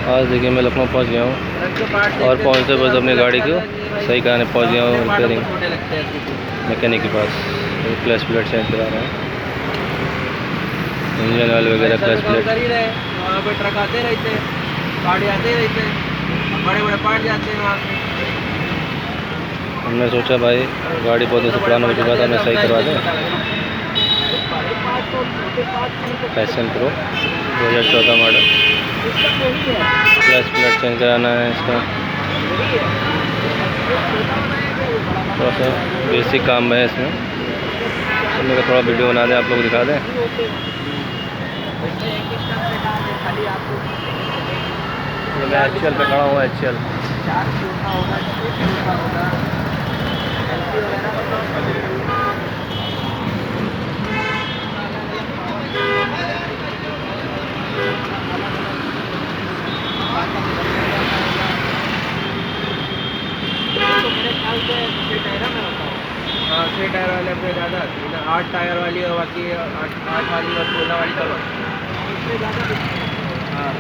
आज देखिए मैं लखनऊ पहुंच गया हूँ और पहुंचते बस अपनी गाड़ी को सही कराने पहुंच गया हूँ रिपेयरिंग मैकेनिक के पास। क्लच प्लेट चेंज करा रहा है, इंजन ऑयल वगैरह, क्लच प्लेट। वहाँ पे ट्रक आते रहते हैं, गाड़ी आते रहते हैं, बड़े बड़े पार्ट जाते हैं वहाँ पे। हमने सोचा भाई गाड़ी बहुत से पुराना हो चुका था, हमें सही करवा दें। Passion pro 2014 model, clutch plate change कराना है इसका। थोड़ा सा बेसिक काम है इसमें, तो मेरा थोड़ा वीडियो बना दें, आप लोग दिखा दें। मैं HL पे खड़ा हूँ, HL। हाँ 6 टायर वाले पे ज़्यादा आती है ना, 8 टायर वाली और बाकी 8 वाली और 16 वाली कम आती है। हाँ